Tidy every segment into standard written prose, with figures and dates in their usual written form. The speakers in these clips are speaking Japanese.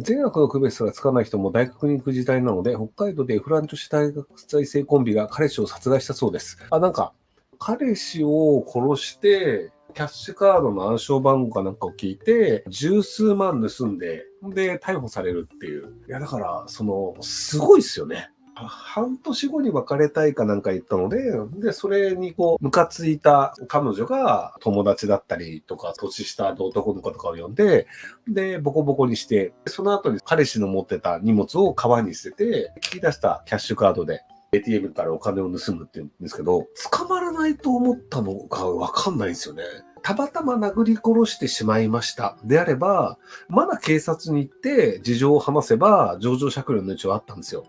善悪の区別がつかない人も大学に行く時代なので、北海道でフラン女子大学在生コンビが彼氏を殺害したそうです。なんか、彼氏を殺して、キャッシュカードの暗証番号かなんかを聞いて、十数万盗んで、で、逮捕されるっていう。いや、だから、すごいっすよね。半年後に別れたいかなんか言ったので、それにムカついた彼女が友達だったりとか、年下の男の子とかを呼んで、で、ボコボコにして、その後に彼氏の持ってた荷物を川に捨てて、聞き出したキャッシュカードで、ATM からお金を盗むって言うんですけど、捕まらないと思ったのかわかんないんですよね。たまたま殴り殺してしまいました。であれば、まだ警察に行って事情を話せば、情状酌量の余地はあったんですよ。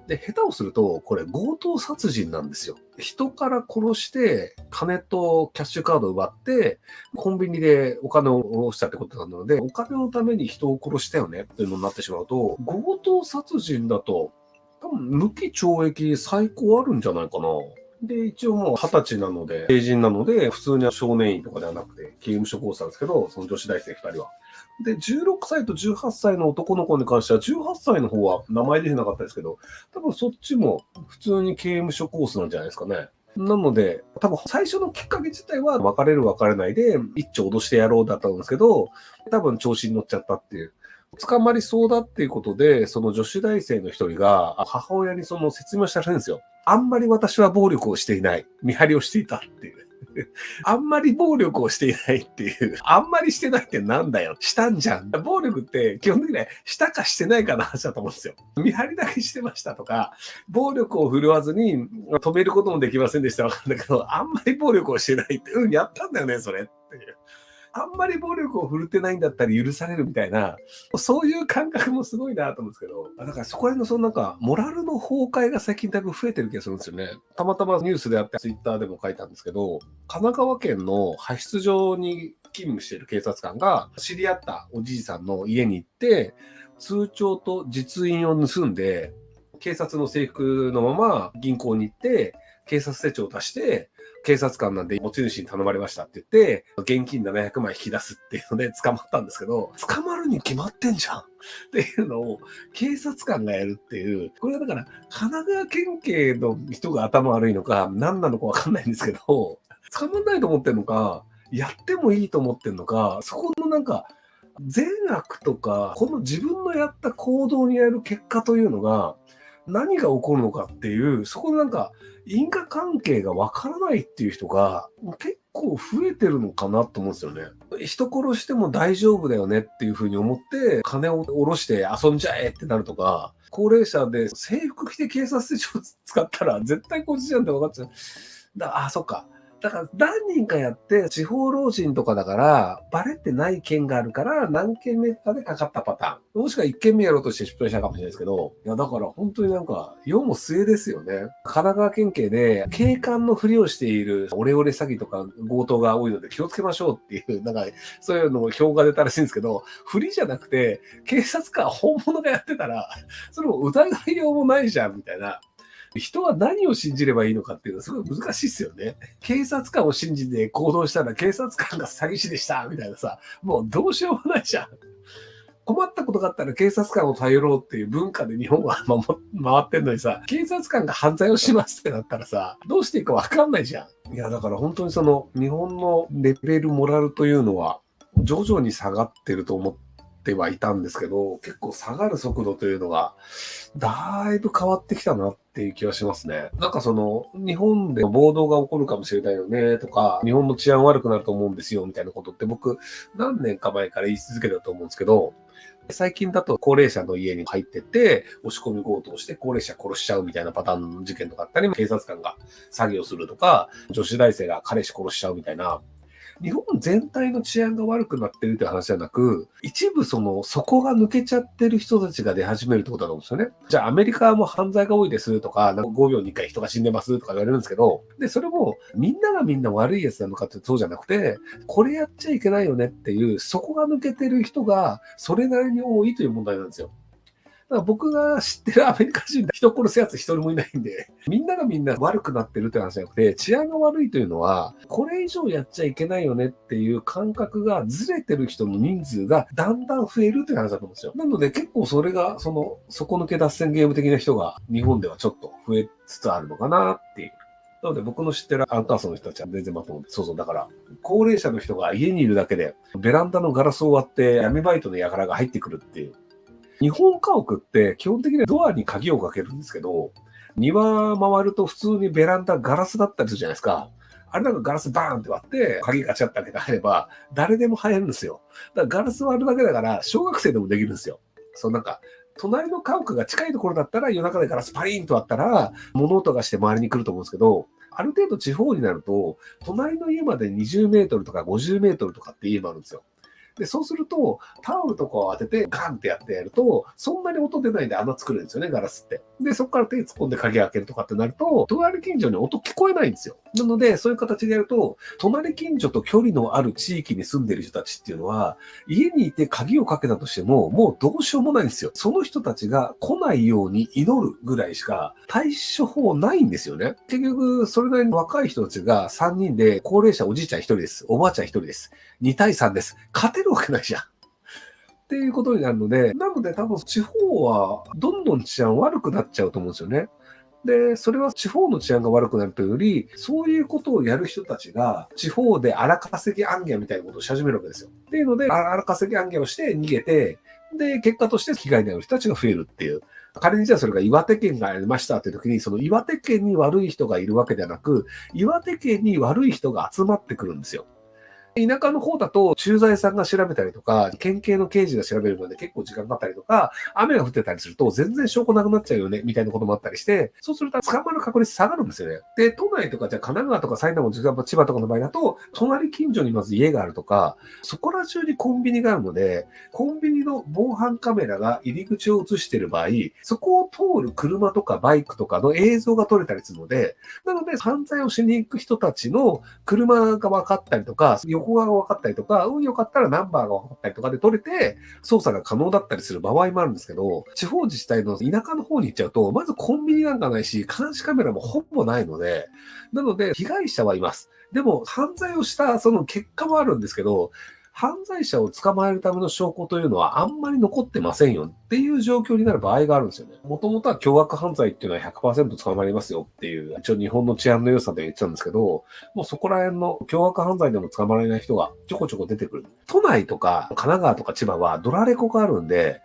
で、下手をすると、これ強盗殺人なんですよ。人から殺して、金とキャッシュカードを奪って、コンビニでお金を下ろしたってことなので、お金のために人を殺したよねっていうのになってしまうと、強盗殺人だと、多分無期懲役最高あるんじゃないかな。で、一応もう20歳なので、成人なので、普通には少年院とかではなくて、刑務所コースなんですけど、その女子大生2人は。で、16歳と18歳の男の子に関しては、18歳の方は名前出てなかったですけど、多分そっちも普通に刑務所コースなんじゃないですかね。なので、多分最初のきっかけ自体は別れる別れないで、一丁脅してやろうだったんですけど、多分調子に乗っちゃったっていう。捕まりそうだっていうことで、その女子大生の一人が母親にその説明をしたらしいんですよ。あんまり私は暴力をしていない。見張りをしていたっていう。あんまり暴力をしていないっていう。あんまりしてないってなんだよ。したんじゃん。暴力って基本的にはしたかしてないかの話だと思うんですよ。見張りだけしてましたとか、暴力を振るわずに止めることもできませんでしたわかるんだけど、あんまり暴力をしてないって、やったんだよね、それっていう。あんまり暴力を振るってないんだったら許されるみたいな、そういう感覚もすごいなと思うんですけど、だからそこら辺のモラルの崩壊が最近だいぶ増えてる気がするんですよね。たまたまニュースであって、ツイッターでも書いたんですけど、神奈川県の派出所に勤務している警察官が知り合ったおじいさんの家に行って、通帳と実印を盗んで、警察の制服のまま銀行に行って、警察手帳を出して、警察官なんで持ち主に頼まれましたって言って、現金700万引き出すっていうので捕まったんですけど、捕まるに決まってんじゃんっていうのを警察官がやるっていう、これはだから神奈川県警の人が頭悪いのか何なのかわかんないんですけど、捕まんないと思ってんのか、やってもいいと思ってんのか、そこの善悪とか、この自分のやった行動にやる結果というのが、何が起こるのかっていう、そこの因果関係がわからないっていう人が結構増えてるのかなと思うんですよね。人殺しても大丈夫だよねっていうふうに思って、金を下ろして遊んじゃえってなるとか、高齢者で制服着て警察手帳使ったら絶対こっちじゃんって分かっちゃう。そっか。だから何人かやって地方老人とかだからバレてない件があるから何件目かでかかったパターン。もしくは1件目やろうとして失敗したかもしれないですけど、いやだから本当に世も末ですよね。神奈川県警で警官のふりをしているオレオレ詐欺とか強盗が多いので気をつけましょうっていう、そういうのも表が出たらしいんですけど、ふりじゃなくて警察官本物がやってたら、それも疑いようもないじゃんみたいな。人は何を信じればいいのかっていうのはすごい難しいですよね。警察官を信じて行動したら警察官が詐欺師でしたみたいなさ、もうどうしようもないじゃん。困ったことがあったら警察官を頼ろうっていう文化で日本は回ってんのにさ、警察官が犯罪をしますってなったらさ、どうしていいかわかんないじゃん。いや、だから本当に日本のレベル、モラルというのは、徐々に下がってると思ってはいたんですけど、結構下がる速度というのが、だいぶ変わってきたなっていう気はしますね。日本で暴動が起こるかもしれないよねとか、日本の治安悪くなると思うんですよみたいなことって僕、何年か前から言い続けてたと思うんですけど、最近だと高齢者の家に入ってって、押し込み強盗して高齢者殺しちゃうみたいなパターンの事件とかあったり、警察官が詐欺をするとか、女子大生が彼氏殺しちゃうみたいな、日本全体の治安が悪くなってるって話じゃなく、一部底が抜けちゃってる人たちが出始めるってことだと思うんですよね。じゃあアメリカも犯罪が多いですとか、5秒に1回人が死んでますとか言われるんですけど、で、それもみんながみんな悪いやつなのかってそうじゃなくて、これやっちゃいけないよねっていう、底が抜けてる人がそれなりに多いという問題なんですよ。だから僕が知ってるアメリカ人で人殺すやつ一人もいないんで、みんながみんな悪くなってるって話じゃなくて、治安が悪いというのは、これ以上やっちゃいけないよねっていう感覚がずれてる人の人数がだんだん増えるという話だと思うんですよ。なので結構それが、底抜け脱線ゲーム的な人が日本ではちょっと増えつつあるのかなっていう。なので僕の知ってるアンカーソンの人たちは全然まともで、そうだから、高齢者の人が家にいるだけで、ベランダのガラスを割って闇バイトの輩が入ってくるっていう。日本家屋って基本的にはドアに鍵をかけるんですけど、庭回ると普通にベランダガラスだったりするじゃないですか。あれなんかガラスバーンって割って、鍵ガチャって開けて入れば、誰でも入るんですよ。だからガラス割るだけだから、小学生でもできるんですよ。隣の家屋が近いところだったら夜中でガラスパリーンと割ったら、物音がして周りに来ると思うんですけど、ある程度地方になると、隣の家まで20メートルとか50メートルとかって家もあるんですよ。で、そうすると、タオルとかを当ててガンってやってやると、そんなに音出ないんで穴作るんですよね、ガラスって。で、そこから手突っ込んで鍵開けるとかってなると、隣近所に音聞こえないんですよ。なので、そういう形でやると、隣近所と距離のある地域に住んでる人たちっていうのは、家にいて鍵をかけたとしても、もうどうしようもないんですよ。その人たちが来ないように祈るぐらいしか対処法ないんですよね。結局、それなりに若い人たちが3人で、高齢者おじいちゃん1人です。おばあちゃん1人です。2対3です。勝てるわけないじゃん。っていうことになるので、多分地方はどんどん治安悪くなっちゃうと思うんですよね。で、それは地方の治安が悪くなるというより、そういうことをやる人たちが地方で荒稼ぎ暗記みたいなことをし始めるわけですよ。っていうので、荒稼ぎ暗記をして逃げて、で、結果として被害に遭う人たちが増えるっていう。仮にじゃあそれが岩手県がありましたっていう時に、その岩手県に悪い人がいるわけではなく、岩手県に悪い人が集まってくるんですよ。田舎の方だと、駐在さんが調べたりとか、県警の刑事が調べるので結構時間かかったりとか、雨が降ってたりすると全然証拠なくなっちゃうよね、みたいなこともあったりして、そうすると捕まる確率下がるんですよね。で、都内とか、じゃあ神奈川とか埼玉、千葉とかの場合だと、隣近所にまず家があるとか、そこら中にコンビニがあるので、コンビニの防犯カメラが入り口を映している場合、そこを通る車とかバイクとかの映像が撮れたりするので、なので犯罪をしに行く人たちの車が分かったりとか、横側が分かったりとか、運良かったらナンバーが分かったりとかで取れて、捜査が可能だったりする場合もあるんですけど、地方自治体の田舎の方に行っちゃうと、まずコンビニなんかないし、監視カメラもほぼないので、なので被害者はいます。でも犯罪をしたその結果もあるんですけど、犯罪者を捕まえるための証拠というのはあんまり残ってませんよっていう状況になる場合があるんですよね。もともとは凶悪犯罪っていうのは 100% 捕まりますよっていう、一応日本の治安の良さで言ってたんですけど、もうそこら辺の凶悪犯罪でも捕まらない人がちょこちょこ出てくる。都内とか神奈川とか千葉はドラレコがあるんで、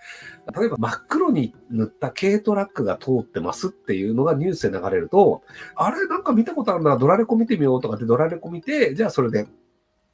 例えば真っ黒に塗った軽トラックが通ってますっていうのがニュースで流れると、あれなんか見たことあるな、ドラレコ見てみようとかってドラレコ見て、じゃあそれで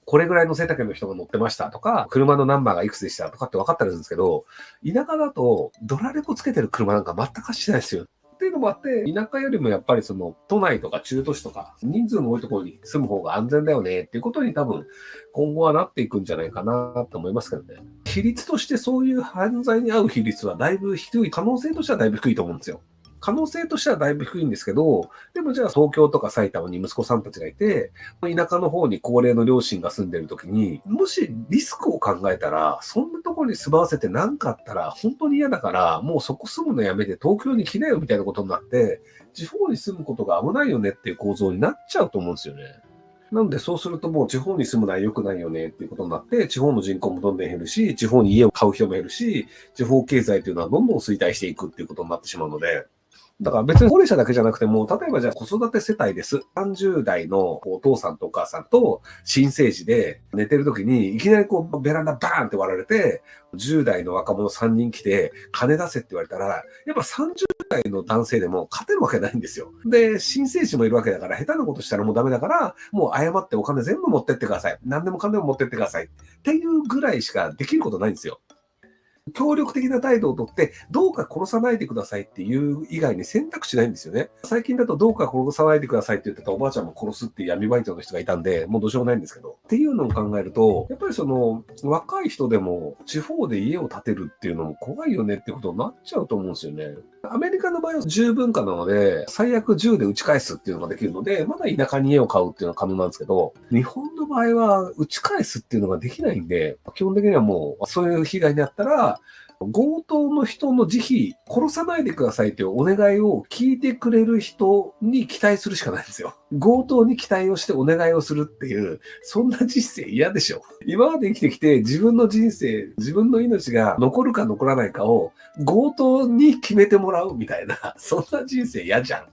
これぐらいの背丈の人が乗ってましたとか、車のナンバーがいくつでしたとかって分かったりするんですけど、田舎だとドラレコつけてる車なんか全く走ってないですよ。っていうのもあって、田舎よりもやっぱり都内とか中都市とか、人数の多いところに住む方が安全だよねっていうことに多分今後はなっていくんじゃないかなと思いますけどね。比率としてそういう犯罪に遭う比率はだいぶ低い、可能性としてはだいぶ低いと思うんですよ。可能性としてはだいぶ低いんですけど、でもじゃあ東京とか埼玉に息子さんたちがいて、田舎の方に高齢の両親が住んでる時に、もしリスクを考えたら、そんなところに住まわせて何かあったら本当に嫌だから、もうそこ住むのやめて東京に来なよみたいなことになって、地方に住むことが危ないよねっていう構造になっちゃうと思うんですよね。なのでそうするともう地方に住むのは良くないよねっていうことになって、地方の人口もどんどん減るし、地方に家を買う人も減るし、地方経済というのはどんどん衰退していくっていうことになってしまうので、だから別に高齢者だけじゃなくても、例えばじゃあ子育て世帯です。30代のお父さんとお母さんと新生児で寝てる時にいきなりベランダバーンって割られて、10代の若者3人来て金出せって言われたら、やっぱ30代の男性でも勝てるわけないんですよ。で、新生児もいるわけだから下手なことしたらもうダメだから、もう謝ってお金全部持ってってください。何でも金でも持ってってください。っていうぐらいしかできることないんですよ。協力的な態度をとって、どうか殺さないでくださいっていう以外に選択肢ないんですよね。最近だとどうか殺さないでくださいって言ってたおばあちゃんも殺すっていう闇バイトの人がいたんで、もうどうしようもないんですけど。っていうのを考えると、やっぱり若い人でも地方で家を建てるっていうのも怖いよねってことになっちゃうと思うんですよね。アメリカの場合は10文化なので、最悪10で打ち返すっていうのができるので、まだ田舎に家を買うっていうのは可能なんですけど、日本の場合は打ち返すっていうのができないんで、基本的にはもうそういう被害にあったら、強盗の人の慈悲、殺さないでくださいというお願いを聞いてくれる人に期待するしかないんですよ。強盗に期待をしてお願いをするっていう、そんな人生嫌でしょ。今まで生きてきて自分の人生、自分の命が残るか残らないかを強盗に決めてもらうみたいな、そんな人生嫌じゃん。っ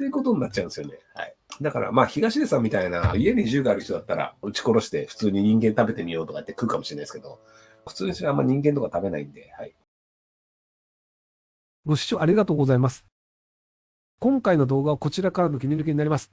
ていうことになっちゃうんですよね。はい。だからまあ東出さんみたいな家に銃がある人だったら撃ち殺して普通に人間食べてみようとかって食うかもしれないですけど、普通にあんま人間とか食べないんで、はい。ご視聴ありがとうございます。今回の動画はこちらからの切り抜きになります。